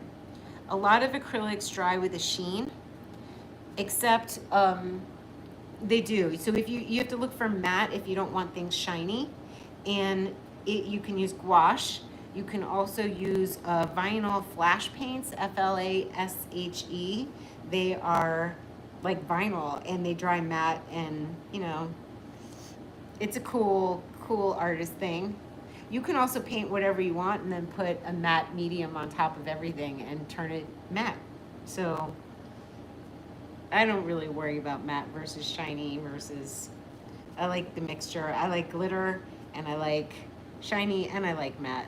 A lot of acrylics dry with a sheen, except they do. So if you have to look for matte if you don't want things shiny, and you can use gouache. You can also use vinyl flash paints, FLASHE. They are like vinyl and they dry matte, and it's a cool artist thing. You can also paint whatever you want and then put a matte medium on top of everything and turn it matte. So I don't really worry about matte versus shiny versus, I like the mixture. I like glitter and I like shiny and I like matte.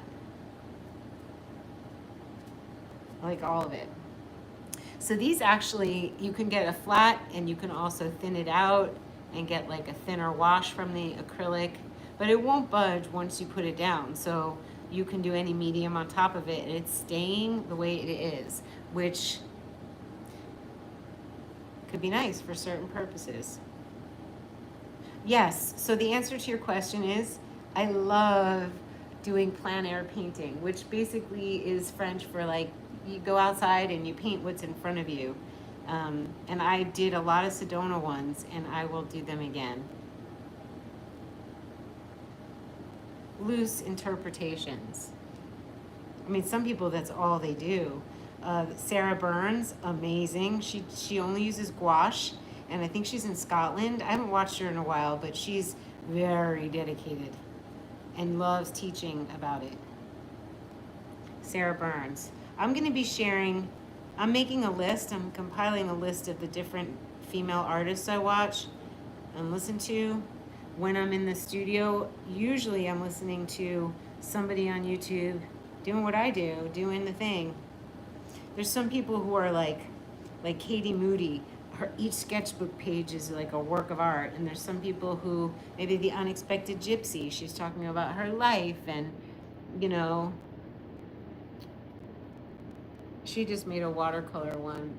I like all of it. So these actually, you can get a flat and you can also thin it out and get like a thinner wash from the acrylic, but it won't budge once you put it down. So you can do any medium on top of it and it's staying the way it is, which could be nice for certain purposes. Yes, so the answer to your question is I love doing plein air painting, which basically is French for like you go outside and you paint what's in front of you. And I did a lot of Sedona ones and I will do them again. Loose interpretations. I mean, some people, that's all they do. Sarah Burns, amazing. She only uses gouache, and I think she's in Scotland. I haven't watched her in a while, but she's very dedicated and loves teaching about it. Sarah Burns. I'm going to be sharing, I'm making a list, I'm compiling a list of the different female artists I watch and listen to. When I'm in the studio, usually I'm listening to somebody on YouTube doing what I do, doing the thing. There's some people who are like Katie Moody. Each sketchbook page is like a work of art. And there's some people who, maybe the Unexpected Gypsy, she's talking about her life and, you know, she just made a watercolor one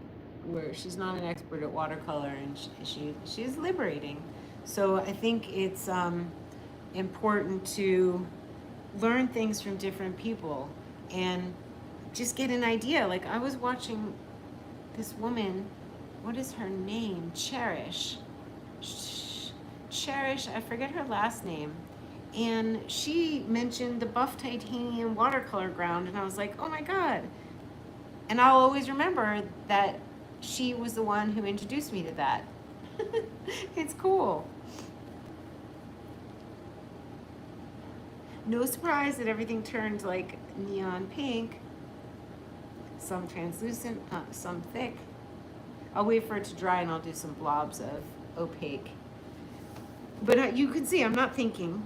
where she's not an expert at watercolor and she's liberating. So I think it's important to learn things from different people and just get an idea. Like I was watching this woman, what is her name? Cherish, I forget her last name. And she mentioned the buff titanium watercolor ground and I was like, oh my God. And I'll always remember that she was the one who introduced me to that. It's cool. No surprise that everything turned like neon pink. Some translucent, some thick. I'll wait for it to dry and I'll do some blobs of opaque. But you can see I'm not thinking.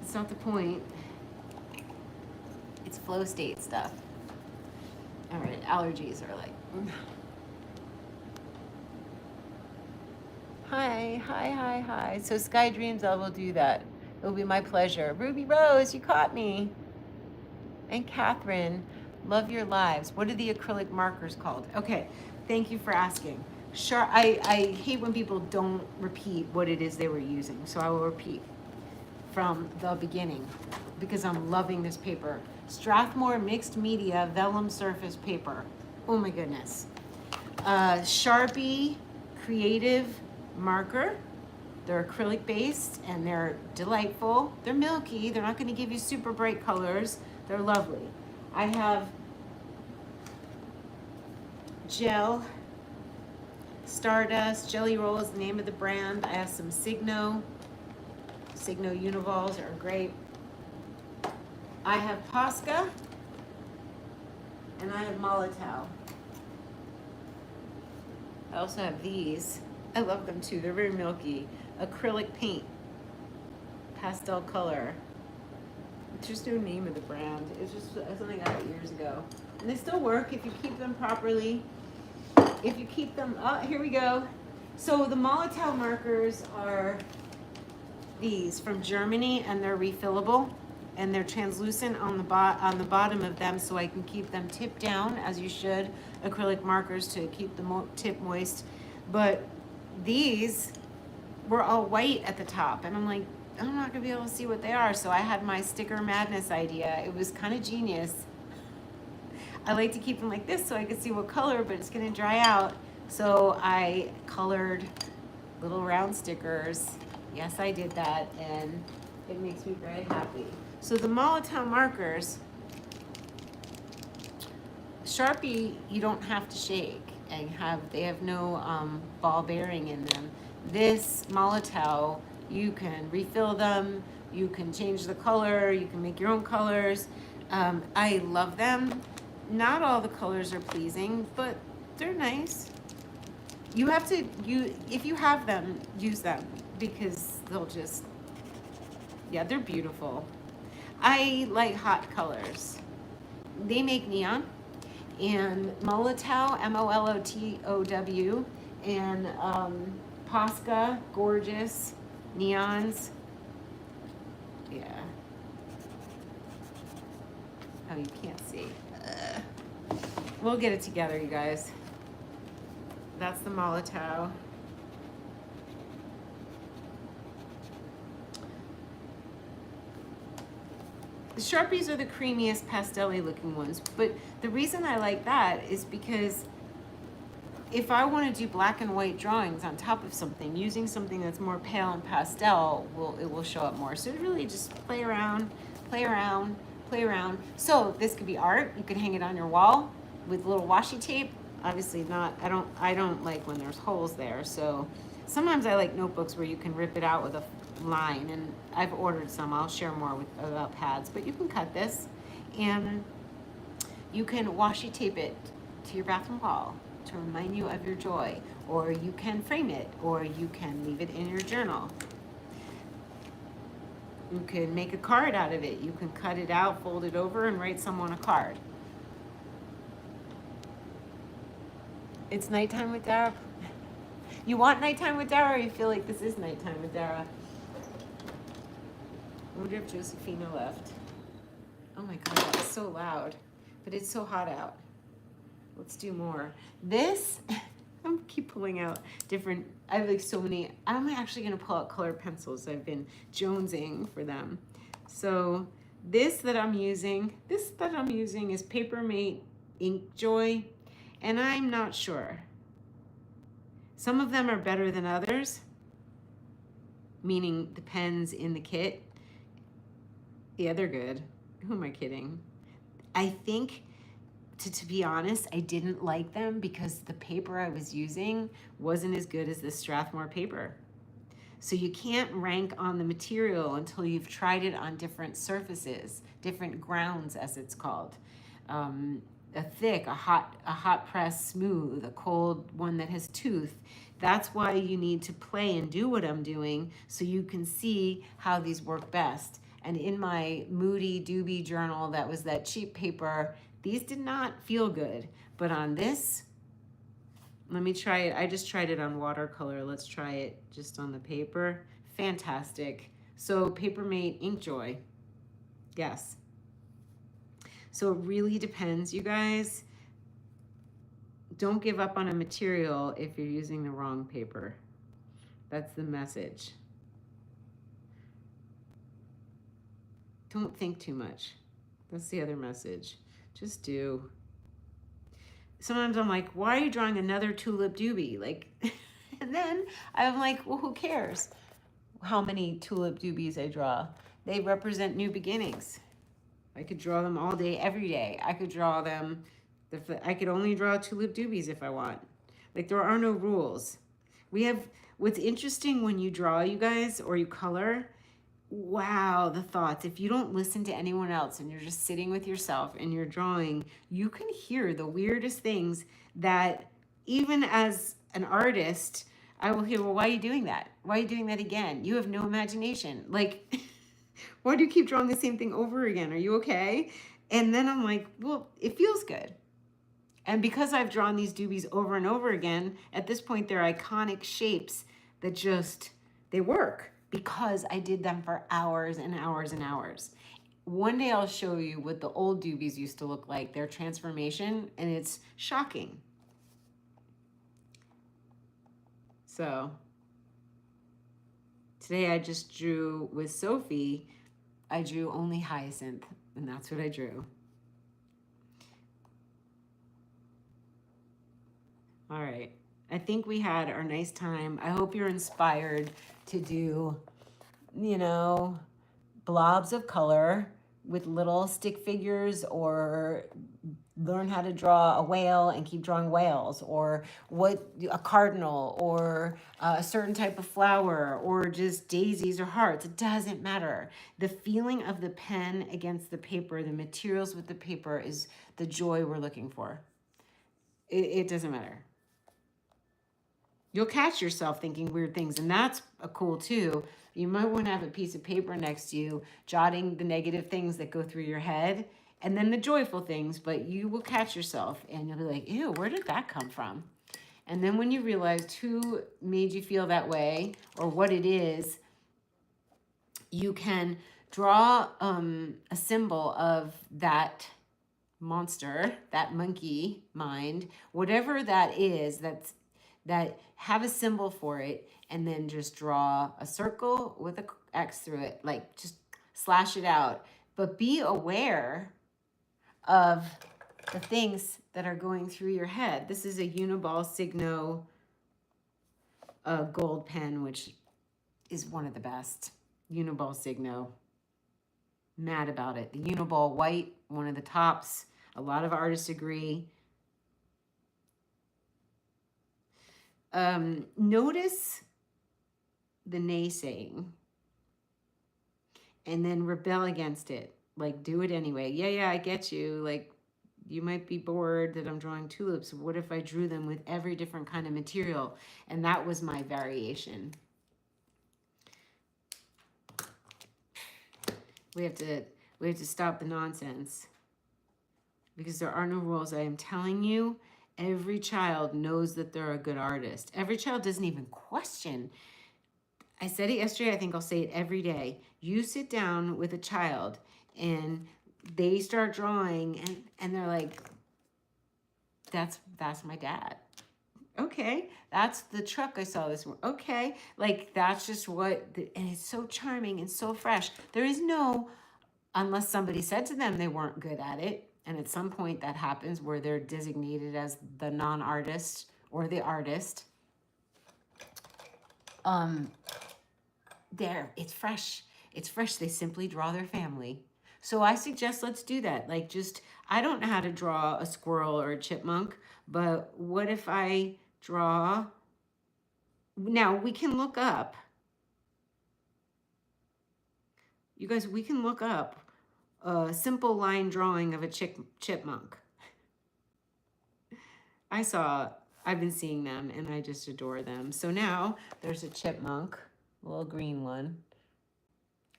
It's not the point. It's flow state stuff. All right, allergies are like. Hi. So Sky Dreams, I will do that. It will be my pleasure. Ruby Rose, you caught me. And Catherine, love your lives. What are the acrylic markers called? Okay, thank you for asking. Sure, I hate when people don't repeat what it is they were using, so I will repeat from the beginning because I'm loving this paper. Strathmore Mixed Media Vellum Surface Paper. Oh my goodness. Sharpie Creative Marker. They're acrylic based and they're delightful. They're milky. They're not going to give you super bright colors. They're lovely. I have gel, Stardust, Jelly Roll is the name of the brand. I have some Signo Univols are great. I have Posca and I have Molotow. I also have these. I love them too. They're very milky. Acrylic paint, pastel color. There's no name of the brand. It's just something I got years ago. And they still work if you keep them properly. If you keep them, here we go. So the Molotow markers are these from Germany and they're refillable and they're translucent on the bottom of them so I can keep them tipped down as you should. Acrylic markers to keep the tip moist. But these were all white at the top and I'm like, I'm not gonna be able to see what they are. So I had my sticker madness idea. It was kind of genius. I like to keep them like this so I could see what color, but it's gonna dry out. So I colored little round stickers. Yes, I did that and it makes me very happy. So the Molotow markers, Sharpie, you don't have to shake and they have no ball bearing in them. This Molotow, you can refill them, you can change the color, you can make your own colors. I love them. Not all the colors are pleasing, but they're nice. You have to, if you have them, use them because they'll just, yeah, they're beautiful. I like hot colors. They make neon and Molotow, Molotow, and Posca, gorgeous, neons. Yeah. Oh, you can't see. We'll get it together, you guys. That's the Molotow. The Sharpies are the creamiest pastel-y looking ones, but the reason I like that is because if I want to do black and white drawings on top of something, using something that's more pale and pastel, it will show up more. So really just play around, play around, play around. So this could be art. You could hang it on your wall with little washi tape. Obviously not, I don't like when there's holes there. So sometimes I like notebooks where you can rip it out with a line, and I've ordered some. I'll share more about pads, but you can cut this and you can washi tape it to your bathroom wall to remind you of your joy, or you can frame it, or you can leave it in your journal. You can make a card out of it. You can cut it out, fold it over, and write someone a card. It's nighttime with Dara. You want nighttime with Dara, or you feel like this is nighttime with Dara? I wonder if Josefina left. Oh my God, that's so loud, but it's so hot out. Let's do more. This, I'm keep pulling out different, I have like so many. I'm actually gonna pull out colored pencils. I've been jonesing for them. So this that I'm using is Papermate Ink Joy, and I'm not sure. Some of them are better than others, meaning the pens in the kit. Yeah, they're good. Who am I kidding? I think, to be honest, I didn't like them because the paper I was using wasn't as good as the Strathmore paper. So you can't rank on the material until you've tried it on different surfaces, different grounds, as it's called. A thick, a hot press smooth, a cold one that has tooth. That's why you need to play and do what I'm doing so you can see how these work best. And in my Moody Doobie journal, that was that cheap paper, these did not feel good. But on this, let me try it. I just tried it on watercolor. Let's try it just on the paper. Fantastic. So Papermate Ink Joy. Yes. So it really depends, you guys. Don't give up on a material if you're using the wrong paper. That's the message. Don't think too much. That's the other message. Just do. Sometimes I'm like, why are you drawing another tulip doobie? Like, and then I'm like, well, who cares how many tulip doobies I draw? They represent new beginnings. I could draw them all day, every day. I could draw them. I could only draw tulip doobies if I want. Like, there are no rules. We have, what's interesting when you draw, you guys, or you color, wow, the thoughts. If you don't listen to anyone else and you're just sitting with yourself and you're drawing, you can hear the weirdest things that even as an artist, I will hear, well, why are you doing that? Why are you doing that again? You have no imagination. Like, why do you keep drawing the same thing over again? Are you okay? And then I'm like, well, it feels good. And because I've drawn these doobies over and over again, at this point, they're iconic shapes that just, they work because I did them for hours and hours and hours. One day I'll show you what the old doobies used to look like, their transformation, and it's shocking. So today I just drew with Sophie, I drew only hyacinth, and that's what I drew. All right. I think we had our nice time. I hope you're inspired to do, you know, blobs of color with little stick figures, or learn how to draw a whale and keep drawing whales, or a cardinal, or a certain type of flower, or just daisies or hearts. It doesn't matter. The feeling of the pen against the paper, the materials with the paper, is the joy we're looking for. It doesn't matter. You'll catch yourself thinking weird things, and that's cool too. You might want to have a piece of paper next to you, jotting the negative things that go through your head, and then the joyful things, but you will catch yourself and you'll be like, ew, where did that come from? And then when you realized who made you feel that way or what it is, you can draw a symbol of that monster, that monkey mind, whatever that is, that have a symbol for it, and then just draw a circle with a X through it, like just slash it out. But be aware of the things that are going through your head. This is a Uniball Signo gold pen, which is one of the best. Uniball Signo. Mad about it. The Uniball white, one of the tops. A lot of artists agree. Notice the naysaying and then rebel against it. Like, do it anyway. Yeah, I get you. Like, you might be bored that I'm drawing tulips. What if I drew them with every different kind of material? And that was my variation. We have to stop the nonsense, because there are no rules. I am telling you, every child knows that they're a good artist. Every child doesn't even question. I said it yesterday, I think I'll say it every day. You sit down with a child and they start drawing and they're like, that's my dad. Okay, that's the truck I saw this morning. Okay, like that's just and it's so charming and so fresh. There is no, unless somebody said to them they weren't good at it, and at some point that happens where they're designated as the non-artist or the artist. It's fresh. It's fresh. They simply draw their family. So I suggest let's do that. Like, just, I don't know how to draw a squirrel or a chipmunk, but what if I draw, now we can look up, you guys, we can look up a simple line drawing of a chipmunk. I've been seeing them and I just adore them. So now there's a chipmunk, a little green one.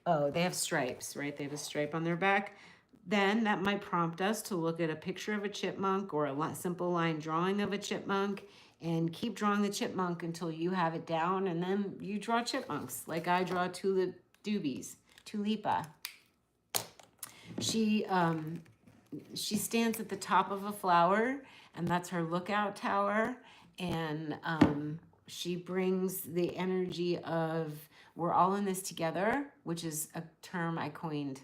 Oh, they have stripes, right? They have a stripe on their back. Then that might prompt us to look at a picture of a chipmunk or a simple line drawing of a chipmunk, and keep drawing the chipmunk until you have it down, and then you draw chipmunks. Like I draw Tulipa. She stands at the top of a flower, and that's her lookout tower, and she brings the energy of we're all in this together, which is a term I coined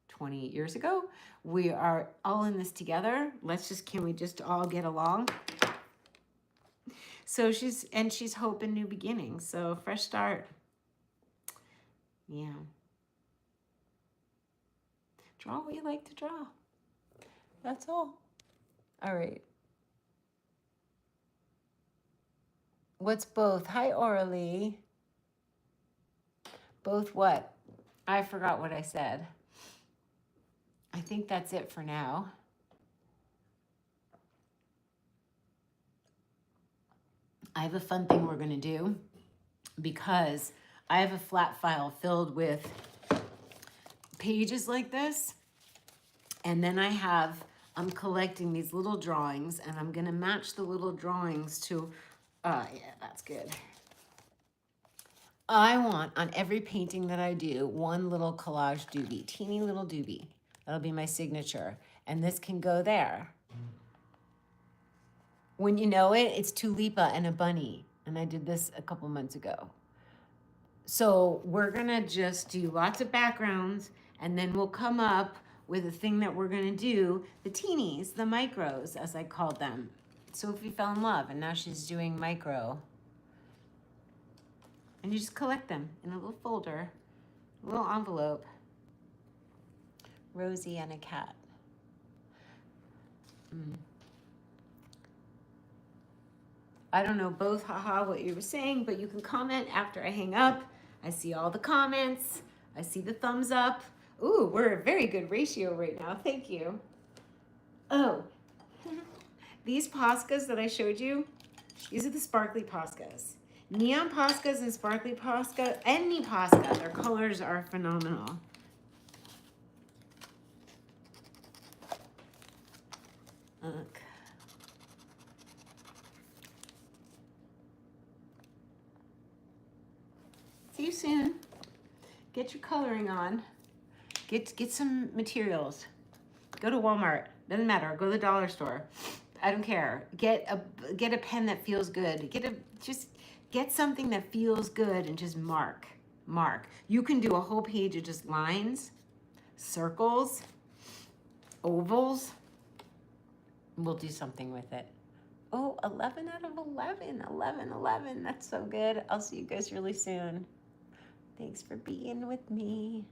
28 years ago. We are all in this together. Can we just all get along? So she's hope and new beginnings. So fresh start. Yeah. Draw what you like to draw. That's all. All right. What's both? Hi, Orly. Both what? I forgot what I said. I think that's it for now. I have a fun thing we're going to do, because I have a flat file filled with pages like this. And then I'm collecting these little drawings, and I'm going to match the little drawings to, yeah, that's good. I want, on every painting that I do, one little collage doobie, teeny little doobie. That'll be my signature. And this can go there. When you know it, it's Tulipa and a bunny. And I did this a couple months ago. So we're going to just do lots of backgrounds, and then we'll come up with a thing that we're going to do, the teenies, the micros, as I called them. Sophie fell in love, and now she's doing micro. And you just collect them in a little folder, a little envelope. Rosie and a cat. I don't know both, haha, what you were saying, but you can comment after I hang up. I see all the comments. I see the thumbs up. Ooh, we're a very good ratio right now. Thank you. Oh, these Poscas that I showed you, these are the sparkly Poscas. Neon Poscas and sparkly Posca, any Posca, their colors are phenomenal. See you soon. Get your coloring on. Get some materials. Go to Walmart. Doesn't matter. Go to the dollar store. I don't care. Get a pen that feels good. Just get something that feels good and just mark. Mark. You can do a whole page of just lines, circles, ovals. We'll do something with it. Oh, 11 out of 11. 11, 11. That's so good. I'll see you guys really soon. Thanks for being with me.